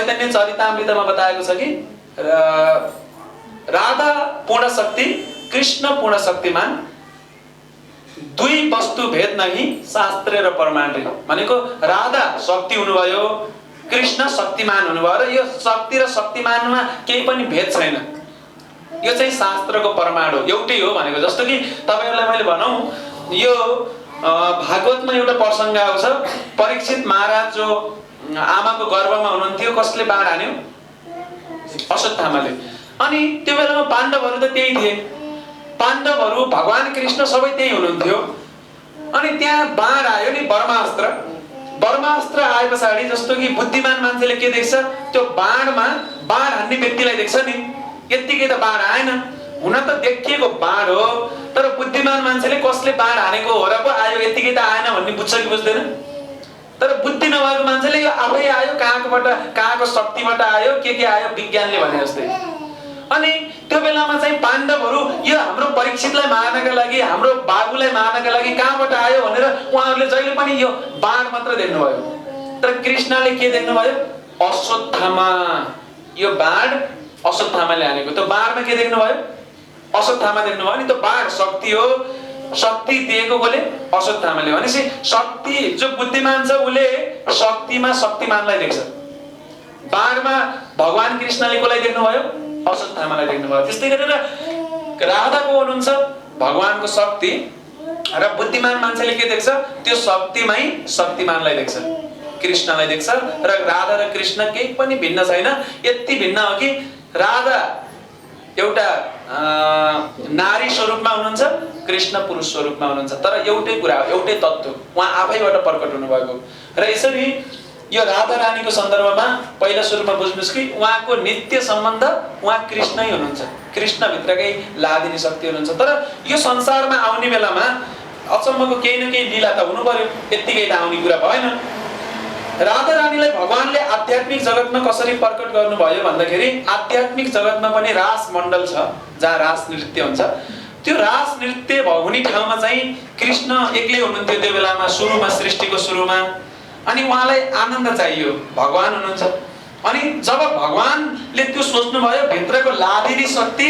चैतन्य चरितामृतमा बताएको छ कि राधा पूर्ण शक्ति, कृष्ण पूर्ण शक्तिमान, दुई वस्तु भेद नहीं शास्त्र र प्रमाणले। भनेको राधा शक्ति हुनुभयो, कृष्ण शक्तिमान हुनुभयो र यो शक्ति र शक्तिमानमा केही पनि भेद छैन। यो चाहिँ शास्त्रको प्रमाण हो, एउटै हो भनेको। जस्तो कि तपाईहरुलाई मैले भनौं, यो भागवतमा एउटा प्रसंग आउँछ, परीक्षित महाराज जो आमाको गर्भमा हुनुहुन्थ्यो, कसले बाण हान्यो? अश्वत्थामाले। अनि त्यो बेलामा पाण्डवहरू त त्यही थिए, पाण्डवहरू भगवान कृष्ण सबै त्यही हुनुहुन्थ्यो। अनि त्यहाँ बाण आयो नि, ब्रह्मास्त्र। ब्रह्मास्त्र आएपछि जस्तो कि बुद्धिमान मान्छेले के देख्छ, त्यो बाणमा बाण हान्ने व्यक्तिलाई देख्छ नि, यतिकै त बाण आएन, हुन त देखिएको बाण हो, तर बुद्धिमान मान्छेले कसले बाण हानेको हो र पो आयो, यतिकै त आएन भन्ने बुझ्छ कि बुझ्दैन? तर बुद्धि नभएको मान्छेले यो आफै आयो, कहाँको शक्तिबाट आयो, के आयो, विज्ञानले भने जस्तै। अनि त्यो बेलामा चाहिँ पाण्डवहरू यो हाम्रो परीक्षितलाई मार्नका लागि, हाम्रो बाबुलाई मार्नका लागि कहाँबाट आयो भनेर उहाँहरूले जहिले पनि यो बाण मात्र देख्नुभयो। तर कृष्णले के देख्नुभयो? अश्वत्थामा। यो बाण अश्वत्थामाले हानेको। त्यो बाणमा के देख्नुभयो? अश्वत्थामा देख्नुभयो। अनि त्यो बाण शक्ति हो, शक्ति दिएको कसले? अश्वत्थामाले। भनेपछि शक्ति जो बुद्धिमान छ उले शक्तिमा शक्तिमानलाई देख्छ। बाणमा भगवान कृष्णले कसलाई देख्नुभयो? अश्वत्थामालाई देख्नुभयो। त्यस्तै गरेर राधाको हुनुहुन्छ भगवानको शक्ति र बुद्धिमान मान्छेले के देख्छ? त्यो शक्तिमै शक्तिमानलाई देख्छ, कृष्णलाई देख्छ। र राधा र कृष्ण केही पनि भिन्न छैन। यति भिन्न हो कि राधा एउटा नारी स्वरूपमा हुनुहुन्छ, कृष्ण पुरुष स्वरूपमा हुनुहुन्छ, तर एउटै कुरा हो, एउटै तत्त्व उहाँ आफैबाट प्रकट हुनुभएको। र यसरी यो राधा रानीको सन्दर्भमा पहिला सुरुमा बुझ्नुस् कि उहाँको नित्य सम्बन्ध उहाँ कृष्णै हुनुहुन्छ, कृष्ण भित्रकै लादिनी शक्ति हुनुहुन्छ। तर यो संसारमा आउने बेलामा अचम्मको केही न केही लीला त हुनु पर्यो, यतिकै त आउने कुरा भएन। राधा रानीलाई भगवानले आध्यात्मिक जगतमा कसरी प्रकट गर्नुभयो भन्दाखेरि आध्यात्मिक जगतमा पनि रास मण्डल छ जहाँ रास नृत्य हुन्छ। त्यो रास नृत्य हुने ठाउँमा चाहिँ कृष्ण एक्लै हुनुहुन्थ्यो त्यो बेलामा, सुरुमा, सृष्टिको सुरुमा। अनि उहाँलाई आनन्द चाहियो, भगवान हुनुहुन्छ। अनि जब भगवानले त्यो सोच्नुभयो, भित्रको लादिनी शक्ति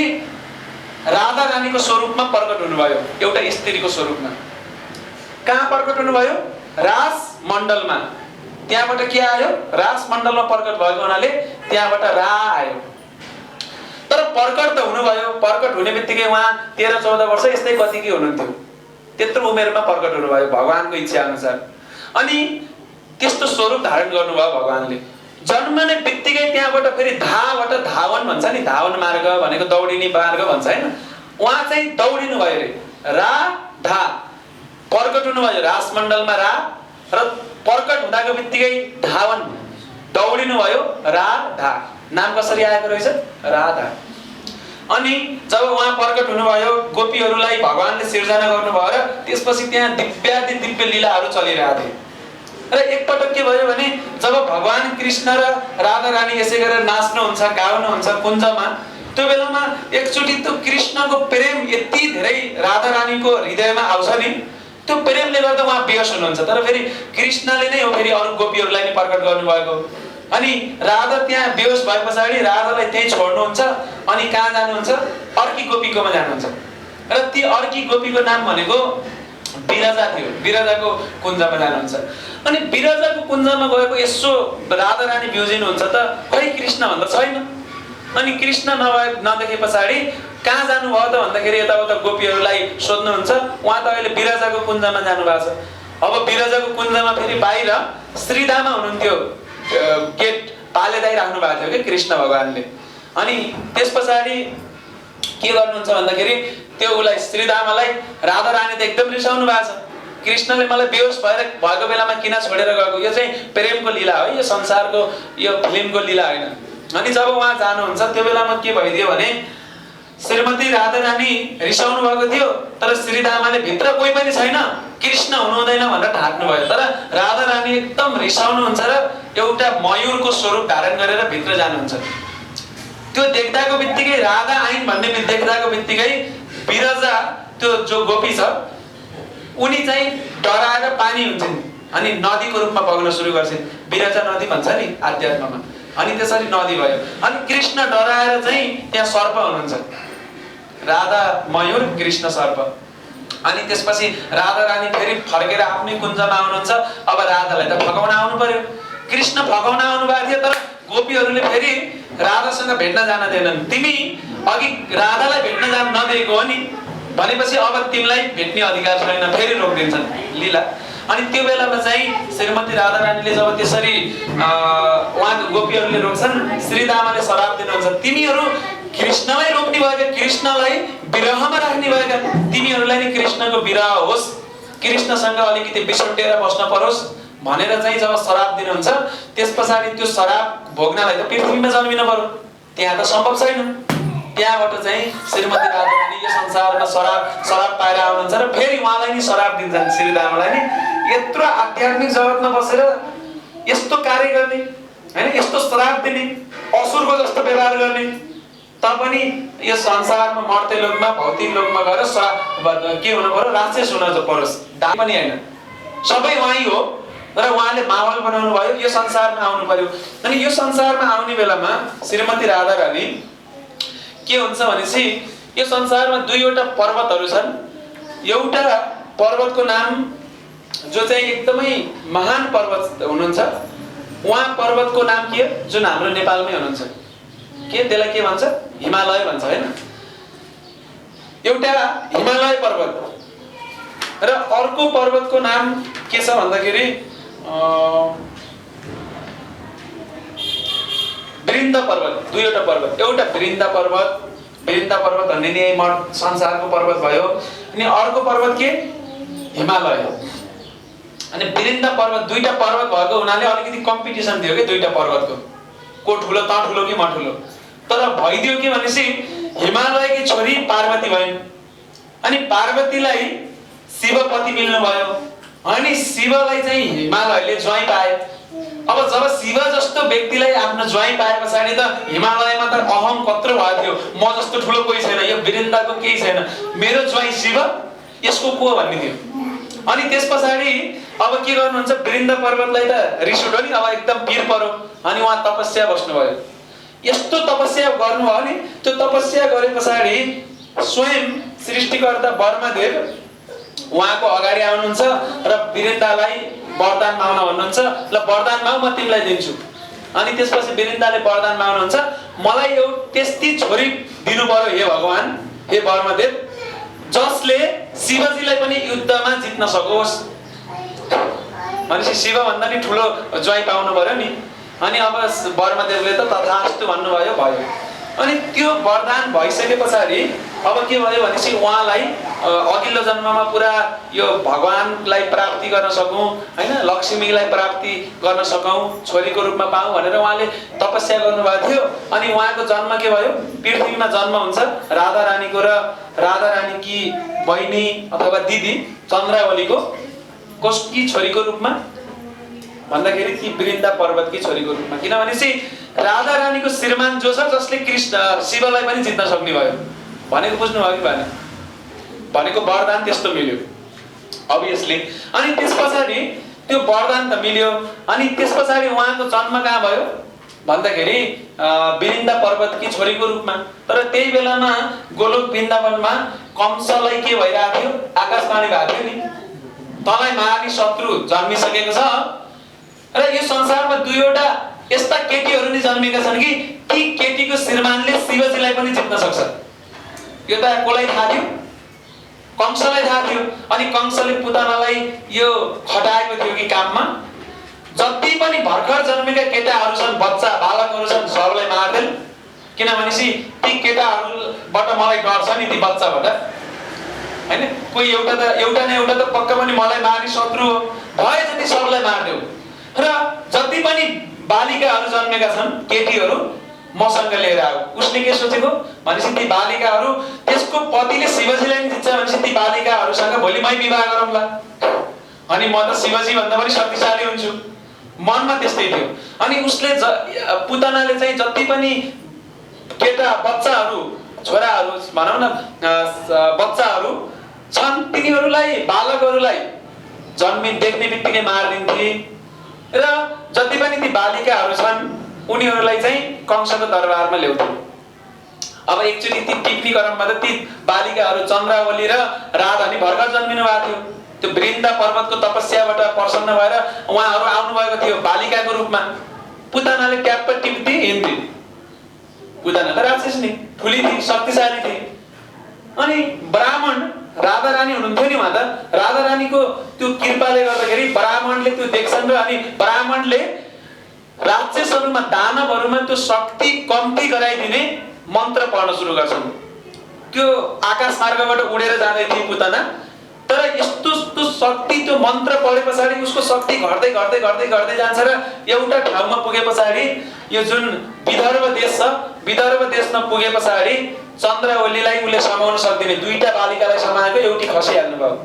राधा रानीको स्वरूपमा प्रकट हुनुभयो, एउटा स्त्रीको स्वरूपमा। कहाँ प्रकट हुनुभयो? रास मण्डलमा। त्यहाँबाट के आयो? रास मण्डलमा प्रकट भएको हुनाले त्यहाँबाट रा आयो। तर प्रकट त हुनुभयो, प्रकट हुने बित्तिकै उहाँ 13-14 वर्ष यस्तै कतिकै हुनुहुन्थ्यो, त्यत्रो उमेरमा प्रकट हुनुभयो भगवानको इच्छा अनुसार। अनि त्यस्तो स्वरूप धारण गर्नुभयो भगवानले। जन्मने बित्तिकै त्यहाँबाट फेरि धाबाट धावन भन्छ नि, धावन मार्ग भनेको दौडिने मार्ग भन्छ हैन, उहाँ चाहिँ दौडिनु भयो रे। रा धा प्रकट हुनुभयो रास मण्डलमा रा, र प्रकट हुँदाको बित्तिकै धावन दौडिनु भयो रा धा। नाम कसरी आएको रहेछ? राधा। अनि जब उहाँ प्रकट हुनुभयो, गोपीहरूलाई भगवानले सिर्जना गर्नुभयो र त्यसपछि त्यहाँ दिव्यादि दिव्य लीलाहरू चलिरहेको थिए। र एकपटक के भयो भने जब भगवान कृष्ण र राधा रानी यसै गरेर नाच्नुहुन्छ, गाउनुहुन्छ कुञ्जमा, त्यो बेलामा एकचोटि त्यो कृष्णको प्रेम यति धेरै राधा रानीको हृदयमा आउँछ नि, त्यो प्रेमले गर्दा उहाँ बेहोस हुनुहुन्छ। तर फेरि कृष्णले नै हो फेरि अरू गोपीहरूलाई नै प्रकट गर्नुभएको। अनि राधा त्यहाँ बेहोस भए पछाडि राधालाई त्यही छोड्नुहुन्छ, अनि कहाँ जानुहुन्छ? अर्की गोपीकोमा जानुहुन्छ। र ती अर्की गोपीको नाम भनेको विरजा थियो, विरजाको कुञ्जमा जानुहुन्छ। अनि विरजाको कुञ्जमा गएको यसो राधा रानी बिउजिनुहुन्छ त खै कृष्ण भन्दा छैन। अनि कृष्ण नदेखे पछाडि कहाँ जानुभयो त भन्दाखेरि यताउता गोपीहरूलाई सोध्नुहुन्छ, उहाँ त अहिले विरजाको कुञ्जमा जानुभएको छ। अब विरजाको कुञ्जमा फेरि बाहिर श्रीदामा हुनुहुन्थ्यो, गेट पालेदाइ राख्नु भएको थियो कि कृष्ण भगवानले। अनि त्यस पछाडि के गर्नुहुन्छ भन्दाखेरि त्यो उलाई श्रीदामालाई राधा रानी त एकदम रिसाउनु भएको छ, कृष्णले मलाई बेहोस भएको बेलामा किन छोडेर गएको, यो चाहिँ प्रेमको लीला हो, यो संसारको यो फिल्मको लीला होइन। अनि जब उहाँ जानुहुन्छ त्यो बेलामा के भइदियो भने श्रीमती राधा रानी रिसाउनु भएको थियो, तर श्रीदामाले भित्र कोही पनि छैन, कृष्ण हुनुहुँदैन भनेर ढाक्नु भयो। तर राधा रानी एकदम रिसाउनुहुन्छ र एउटा मयूरको स्वरूप धारण गरेर भित्र जानुहुन्छ। त्यो देख्दाको बित्तिकै राधा आइन् भन्ने देख्दाको बित्तिकै विरजा त्यो जो गोपी छ उनी चाहिँ डराएर पानी हुन्छन् अनि नदीको रूपमा बग्न सुरु गर्छन्। विरजा नदी भन्छ नि आध्यात्ममा, अनि त्यसरी नदी भयो। अनि कृष्ण डराएर चाहिँ त्यहाँ सर्प हुनुहुन्छ, राधा मयूर कृष्ण सर्प। अनि त्यसपछि राधा रानी फेरि फर्केर आफ्नै कुञ्जमा आउनुहुन्छ। अब राधालाई त फकाउन आउनु पर्यो, कृष्ण फकाउन आउनु भएको थियो, तर गोपीहरूले फेरि राधासँग भेट्न जान दिएनन्। तिमी अघि राधालाई भेट्न जान नदिएको हो नि भनेपछि अब तिमीलाई भेट्ने अधिकार छैन, फेरि रोकिदिन्छन् लीला। अनि त्यो बेलामा चाहिँ श्रीमती राधा रानीले जब त्यसरी उहाँको गोपीहरूले रोक्छन्, श्रीदामाले श्राप दिनुहुन्छ, तिमीहरू कृष्णलाई रोक्ने भएका, कृष्णलाई विरहमा राख्ने भएका, तिमीहरूलाई नि कृष्णको विरह होस्, कृष्णसँग अलिकति बिसुन्टेर बस्न परोस् भनेर चाहिँ जब श्राप दिनुहुन्छ, त्यस पछाडि त्यो श्राप भोग्नलाई त पृथ्वीमा जन्मिन पर्यो, त्यहाँ त सम्भव छैन। त्यहाँबाट चाहिँ श्रीमती राधा रानी यो संसारमा श्राप पाएर आउनुहुन्छ र फेरि उहाँलाई नि श्राप दिन्छन् श्रीदामालाई नि। यत्रो आध्यात्मिक जगतमा बसेर यस्तो कार्य गर्ने हैन, यस्तो श्राप दिने, असुरको जस्तो व्यवहार गर्ने, पनि यो संसारमा मर्ते लोकमा भौतिक लोकमा गएर के हुनु पर्यो, राक्षस हुन परोस्, दाइ पनि हैन, सबै उहाँ हो। तर उहाँले माहौल बनाउनु भयो, यो संसारमा आउनु पर्यो। अनि यो संसारमा आउने बेलामा श्रीमती राधा रानी के हुन्छ भनेपछि यो संसारमा दुईवटा पर्वतहरू छन्। एउटा पर्वतको नाम जो चाहिँ एकदमै महान पर्वत हुनुहुन्छ, उहाँ पर्वतको नाम के हो, जुन हाम्रो नेपालमै हुनुहुन्छ, के त्यसलाई के भन्छ, हिमालय भन्छ हैन। एउटा हिमालय पर्वत र अर्को पर्वतको नाम के छ भन्दाखेरि वृन्द पर्वत। दुईवटा पर्वत, एउटा वृन्द पर्वत भन्ने नि संसारको पर्वत भयो, अनि अर्को पर्वत के, हिमालय हो। अनि वृन्द पर्वत, दुईटा पर्वत भएको हुनाले अलिकति कम्पिटिसन थियो के दुईटा पर्वतको, को ठुलो त ठुलो कि म ठुलो। तर भइदियो के भनेपछि हिमालयकी छोरी पार्वती भइन्, अनि पार्वतीलाई शिवपति मिल्नु भयो, अनि शिवलाई चाहिँ हिमालयले ज्वाइँ पाए। अब जब शिव जस्तो व्यक्तिलाई आफ्नो ज्वाइँ पाए पछाडि त हिमालयमा त अहम कत्रो भएको थियो, म जस्तो ठुलो कोही छैन, यो वृन्दाको केही छैन, मेरो ज्वाइँ शिव, यसको को भन्ने थियो। अनि त्यस पछाडि अब के गर्नुहुन्छ, वृन्द पर्वतलाई त रिस उठ्यो नि, अब एकदम पिर पर्यो, अनि उहाँ तपस्या बस्नुभयो। यस्तो तपस्या गर्नुभयो नि, त्यो तपस्या गरे पछाडि स्वयं सृष्टिकर्ता ब्रह्मदेव उहाँको अगाडि आउनुहुन्छ र वृन्दालाई वरदान माग्न भन्नुहुन्छ, ल वरदान माग म तिमीलाई दिन्छु। अनि त्यसपछि वृन्दाले वरदान माग्नुहुन्छ, मलाई एउटा त्यस्ती छोरी दिनु पर्यो हे भगवान, हे ब्रह्मदेव, जसले शिवजीलाई पनि युद्धमा जित्न सकोस्। भनेपछि शिव भन्दा नि ठुलो ज्वाइँ पाउनु पर्यो नि। अनि अब ब्रह्मदेवले त तथास्तु भन्नुभयो, भयो। अनि त्यो वरदान भइसके पछाडि अब के भयो भनेपछि उहाँलाई अघिल्लो जन्ममा पुरा यो भगवानलाई प्राप्ति गर्न सकौँ हैन, लक्ष्मीलाई प्राप्ति गर्न सकौँ, छोरीको रूपमा पाऊँ भनेर उहाँले तपस्या गर्नुभएको थियो। अनि उहाँको जन्म के भयो, पृथ्वीमा जन्म हुन्छ राधा रानीको र राधा रानीकी बहिनी अथवा दिदी चन्द्रावलीको कसकी छोरीको रूपमा भन्दाखेरि ती वृन्दा पर्वतकी छोरीको रूपमा। किनभनेपछि राधा रानीको श्रीमान जो छ, जसले कृष्ण शिवलाई पनि जित्न सक्ने भयो भनेको बुझ्नु भयो कि भएन, भनेको वरदान त्यस्तो मिल्यो अभियसली। अनि त्यस पछाडि त्यो वरदान त मिल्यो, अनि त्यस पछाडि उहाँको जन्म कहाँ भयो भन्दाखेरि वृन्दा पर्वतकी छोरीको रूपमा। तर त्यही बेलामा गोलोक वृन्दावनमा कंसलाई के भइरहेको थियो, आकाशवाणी भएको थियो नि, तँलाई मार्ने शत्रु जन्मिसकेको छ र यो संसारमा दुईवटा यस्ता केटीहरू नि जन्मेका छन् कि ती केटीको श्रीमानले शिवजीलाई पनि जित्न सक्छ। यो त कसलाई थाहा थियो, कंसलाई थाहा थियो। अनि कंसले पुतनालाई यो खटाएको थियो कि काममा, जति पनि भर्खर जन्मेका केटाहरू छन्, बच्चा बालकहरू छन्, सबलाई मार्दैन। किनभनेपछि ती केटाहरूबाट मलाई डर छ नि, ती बच्चाबाट हैन, कोही एउटा न एउटा त पक्का पनि मलाई मार्ने शत्रु हो, भए जति सबलाई मार्देऊ। र जति पनि बालिकाहरू जन्मेका छन्, केटीहरू, मसँग लिएर आऊ। उसले के सोचेको भनेपछि ती बालिकाहरू, त्यसको पतिले शिवजीलाई नि जित्छ भनेपछि ती बालिकाहरूसँग भोलि मै विवाह गरौँला, अनि म त शिवजी भन्दा पनि शक्तिशाली हुन्छु, मनमा त्यस्तै थियो। अनि उसले पुतनाले चाहिँ जति पनि केटा बच्चाहरू, छोराहरू भनौँ न, बच्चाहरू छन्, तिनीहरूलाई, बालकहरूलाई देख्ने बित्तिकै मारिदिन्थे। र जति पनि ती बालिकाहरू छन्, उनीहरूलाई चाहिँ कंसको दरबारमा ल्याउँथ्यो। अब एकचोटि ती टिप्पणी क्रममा त ती बालिकाहरू चन्द्रावली र राधा नि भर्खर जन्मिनु भएको थियो। त्यो वृन्दा पर्वतको तपस्याबाट प्रसन्न भएर उहाँहरू आउनुभएको थियो बालिकाको रूपमा। पुतनाले ट्याप्प टिप्थे हिँड्थे। पुतना त राक्षस नि, ठुली थिए, शक्तिशाली थिए। अनि ब्राह्मण राधा रानी हुनुहुन्थ्यो नि, उहाँ त राधा रानीको त्यो कृपाले गर्दाखेरि ब्राह्मणले त्यो देख्छन् र अनि ब्राह्मणले राक्षसहरूमा दानवहरूमा त्यो शक्ति कम्ती गराइदिने मन्त्र पढ्न सुरु गर्छन्। त्यो आकाश मार्गबाट उडेर जाँदै थिए पुतना, तर यस्तो शक्ति त्यो मन्त्र पढे पछाडि उसको शक्ति घट्दै घट्दै घट्दै घट्दै जान्छ र एउटा ठाउँमा पुगे पछाडि यो जुन विदर्भ देश छ, विदर्भ देशमा पुगे पछाडि चन्द्रावलीलाई उसले समाउन सक्दिने, दुईटा बालिकालाई समाएको, एउटी खसिहाल्नु भयो।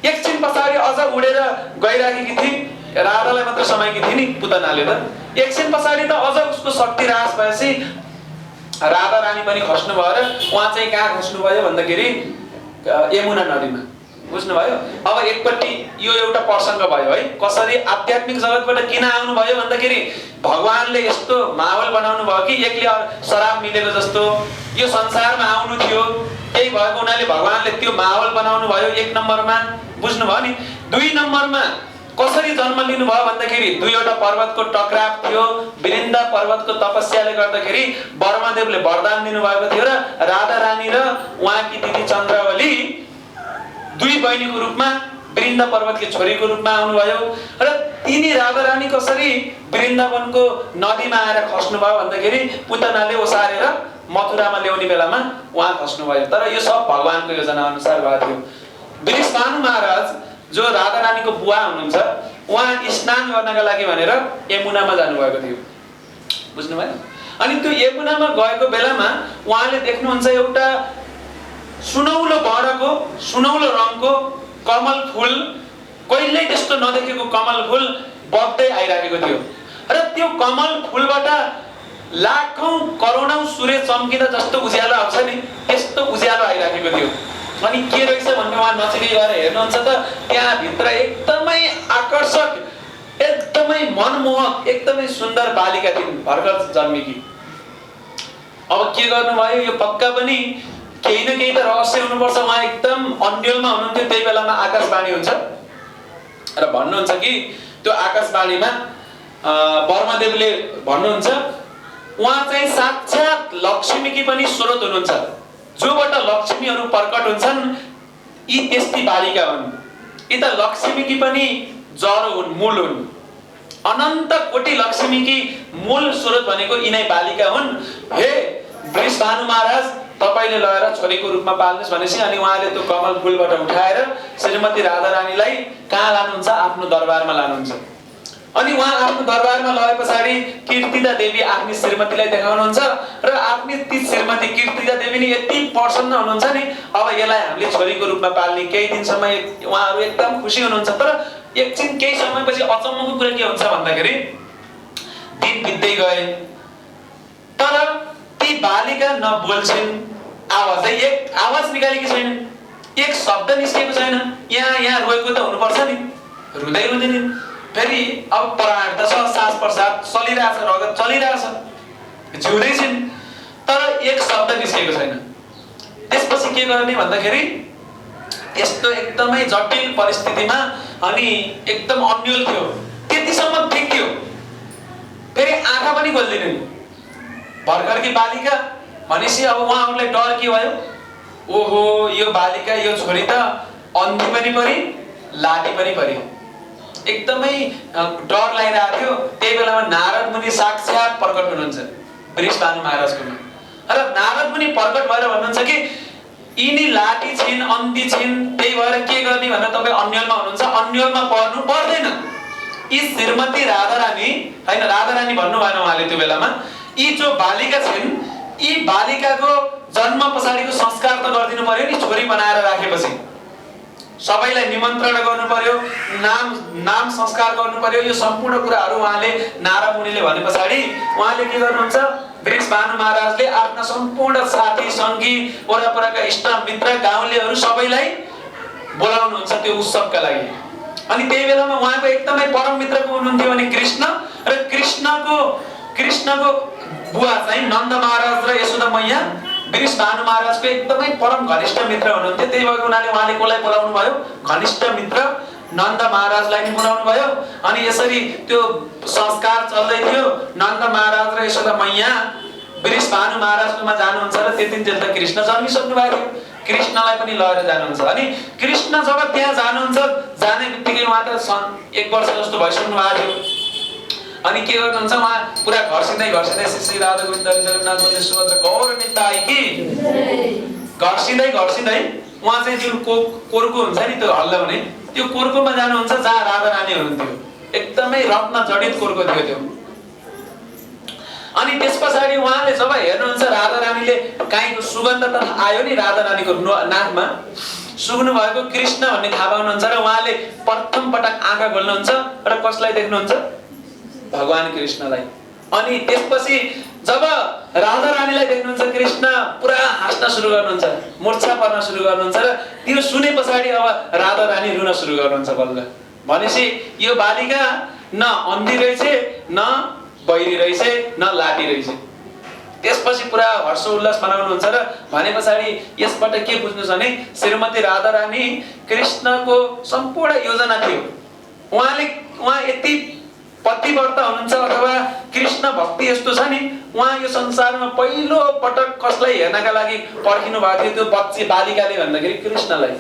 एकछिन पछाडि अझ उडेर गइराखेकी थिए, राधालाई मात्र समाएकी थिए नि पुतनाले त। एकछिन पछाडि त अझ उसको शक्ति ह्रास भएपछि राधा रानी पनि खस्नु भयो र उहाँ चाहिँ कहाँ खस्नु भयो भन्दाखेरि यमुना नदीमा। बुझ्नुभयो? अब एकपट्टि यो एउटा प्रसङ्ग भयो है, कसरी आध्यात्मिक जगतबाट किन आउनु भयो भन्दाखेरि भगवानले यस्तो माहौल बनाउनु भयो कि एकले शराब मिलेको जस्तो यो संसारमा आउनु थियो। त्यही भएको हुनाले भगवानले त्यो माहौल बनाउनु भयो एक नम्बरमा। बुझ्नुभयो नि? दुई नम्बरमा कसरी जन्म लिनु भयो भन्दाखेरि दुईवटा पर्वतको टकराव थियो। वृन्दा पर्वतको तपस्याले गर्दाखेरि ब्रह्मदेवले वरदान दिनुभएको थियो र राधा रानी र उहाँकी दिदी चन्द्रावली दुई बहिनीको रूपमा वृन्दा पर्वतकी छोरीको रूपमा आउनुभयो र तिनी राधा रानी कसरी वृन्दावनको नदीमा आएर खस्नुभयो भन्दाखेरि पुतनाले ओसारेर मथुरामा ल्याउने बेलामा उहाँ खस्नुभयो। तर यो सब भगवानको योजना अनुसार भएको थियो। वृषभानु महाराज जो राधा रानीको बुवा हुनुहुन्छ, उहाँ स्नान गर्नका लागि भनेर यमुनामा जानुभएको थियो। बुझ्नुभयो? अनि त्यो यमुनामा गएको बेलामा उहाँले देख्नुहुन्छ एउटा सुनौलो वर्णको, सुनौलो रङको कमल फूल, कहिल्यै त्यस्तो नदेखेको कमल फूल बग्दै आइराखेको थियो र त्यो कमल फूलबाट लाखौं करोडौं सूर्य चम्किँदा जस्तो उज्यालो आउँछ नि, त्यस्तो उज्यालो आइराखेको थियो। अनि के रहेछ भन्ने उहाँ नजिकै गएर हेर्नुहुन्छ त त्यहाँ भित्र एकदमै आकर्षक, एकदमै मनमोहक, एकदमै सुन्दर बालिका थिइन्, भर्खर जन्मेकी। अब के गर्नुभयो, यो पक्का पनि केही न केही त रहस्य हुनुपर्छ। उहाँ एकदम अन्यलमा हुनुहुन्थ्यो। त्यही बेलामा आकाशवाणी हुन्छ र भन्नुहुन्छ कि त्यो आकाशवाणीमा ब्रह्मदेवले भन्नुहुन्छ उहाँ चाहिँ साक्षात लक्ष्मीकी पनि स्रोत हुनुहुन्छ, जोबाट लक्ष्मीहरू प्रकट हुन्छन्, यी त्यस्ती बालिका हुन्। यी त लक्ष्मीकी पनि जरो हुन्, मूल हुन्। अनन्त कोटि लक्ष्मीकी मूल स्रोत भनेको यिनै बालिका हुन्। हे वृषभानु महाराज, तपाईले लगेर छोरीको रूपमा पाल्नुस् भनेपछि अनि उहाँले त्यो कमल फूलबाट उठाएर श्रीमती राधा रानीलाई कहाँ लानुहुन्छ? आफ्नो दरबारमा लानुहुन्छ। अनि उहाँ आफ्नो दरबारमा लगे पछाडि कीर्तिदा देवी आफ्नी श्रीमतीलाई देखाउनुहुन्छ र आफ्नी ती श्रीमती कीर्तिदा देवी नि यति प्रसन्न हुनुहुन्छ नि, अब यसलाई हामीले छोरीको रूपमा पाल्ने। केही दिनसम्म उहाँहरू एकदम खुसी हुनुहुन्छ। तर एकछिन केही समयपछि अचम्मको कुरा के हुन्छ भन्दाखेरि दिन बित्दै गए तर ती बालिका न बोल्छिन्, आवाजै एक आवाज निकालेकी छैन, एक शब्द निस्केको छैन। यहाँ रोएको त हुनुपर्छ नि, रुँदै रुँदैन। फेरि अब प्राण त छ, सास प्रसाद चलिरहेछ, रगत चलिरहेछ, जिउँदैछिन्, तर एक शब्द निस्केको छैन। त्यसपछि के गर्ने भन्दाखेरि यस्तो एकदमै जटिल परिस्थितिमा अनि एकदम अन्यल थियो। त्यतिसम्म ठिक थियो, फेरि आँखा पनि खोल्दिनन्। भर्खरकी बालिका भनेपछि अब उहाँहरूलाई डर के भयो, ओहो यो बालिका, यो छोरी त अन्धी पनि परि, लाटी पनि परि, एकदमै डर लागिरहेको थियो। त्यही बेलामा नारद मुनि साक्षात प्रकट हुनुहुन्छ वृषभानु महाराजकोमा र नारद मुनि प्रकट भएर भन्नुहुन्छ कि यिनी लाटी छिन्, अन्धी छिन्, त्यही भएर के गर्ने भनेर तपाईँ अन्यलमा हुनुहुन्छ, अन्यलमा पर्नु पर्दैन। यी श्रीमती राधा रानी हैन, राधा रानी भन्नु भएन उहाँले त्यो बेलामा, यी जो बालिका छिन् यी बालिकाको जन्म पछाडिको संस्कार त गरिदिनु पर्यो नि। छोरी बनाएर राखेपछि सबैलाई निमन्त्रण गर्नु पर्यो, नाम संस्कार गर्नु पर्यो। यो सम्पूर्ण कुराहरू उहाँले नारद मुनिले भने पछाडि उहाँले के गर्नुहुन्छ, वृषभानु महाराजले आफ्ना सम्पूर्ण साथी सङ्गी वरपरका इष्ट मित्र गाउँलेहरू सबैलाई बोलाउनुहुन्छ त्यो उत्सवका लागि। अनि त्यही बेलामा उहाँको एकदमै परम मित्रको हुनुहुन्थ्यो भने कृष्ण, र कृष्णको बुवा चाहिँ नन्द महाराज र यशोदा मैया वृषभानु महाराजको एकदमै परम घनिष्ठ मित्र हुनुहुन्थ्यो। त्यही भएको हुनाले उहाँले कसलाई बोलाउनु भयो? घनिष्ठ मित्र नन्द महाराजलाई नि बोलाउनु भयो। अनि यसरी त्यो संस्कार चल्दै थियो। नन्द महाराज र यशोदा मैया वृषभानु महाराजकोमा जानुहुन्छ र त्यतिन्जेल त कृष्ण जन्मिसक्नु भएको थियो। कृष्णलाई पनि लगेर जानुहुन्छ। अनि कृष्ण जब त्यहाँ जानुहुन्छ, जाने बित्तिकै उहाँ त 1 वर्ष जस्तो भइसक्नु भएको थियो। अनि के गर्नुहुन्छ उहाँ पुरा घर्सिँदै श्री राधा गोविन्द जगन्नाथ बलदेव सुभद्रा गौर निताई कि घर्सिँदै उहाँ चाहिँ जुन कोरको हुन्छ नि त्यो हल्लाउने त्यो कोरकोमा जानुहुन्छ जहाँ राधा रानी हुनुहुन्थ्यो। एकदमै रत्न जडित कोरको थियो त्यो। अनि त्यस पछाडि उहाँले जब हेर्नुहुन्छ राधा रानीले गाईको सुगन्ध त आयो नि राधा रानीको नाकमा सुग्नु भएको कृष्ण भन्ने थाहा पाउनुहुन्छ र उहाँले प्रथम पटक आँखा खोल्नुहुन्छ र कसलाई देख्नुहुन्छ? भगवान कृष्णलाई। अनि त्यसपछि जब राधा रानीलाई देख्नुहुन्छ कृष्ण पुरा हाँस्न सुरु गर्नुहुन्छ, मूर्छा पर्न सुरु गर्नुहुन्छ र त्यो सुने पछाडि अब राधा रानी रुन सुरु गर्नुहुन्छ बल्ल। भनेपछि यो बालिका न अन्धी रहेछ, न बहिरी रहेछ, न लाटी रहेछ। त्यसपछि पुरा हर्ष उल्लास मनाउनुहुन्छ र भने पछाडि यसबाट के बुझ्नुस् भने श्रीमती राधा रानी कृष्णको सम्पूर्ण योजना थियो। उहाँ यति पतिव्रता हुनुहुन्छ अथवा कृष्ण भक्ति यस्तो छ नि, उहाँ यो संसारमा पहिलो पटक कसलाई हेर्नका लागि पर्खिनु भएको थियो? त्यो बच्ची बालिकाले भन्दाखेरि कृष्णलाई।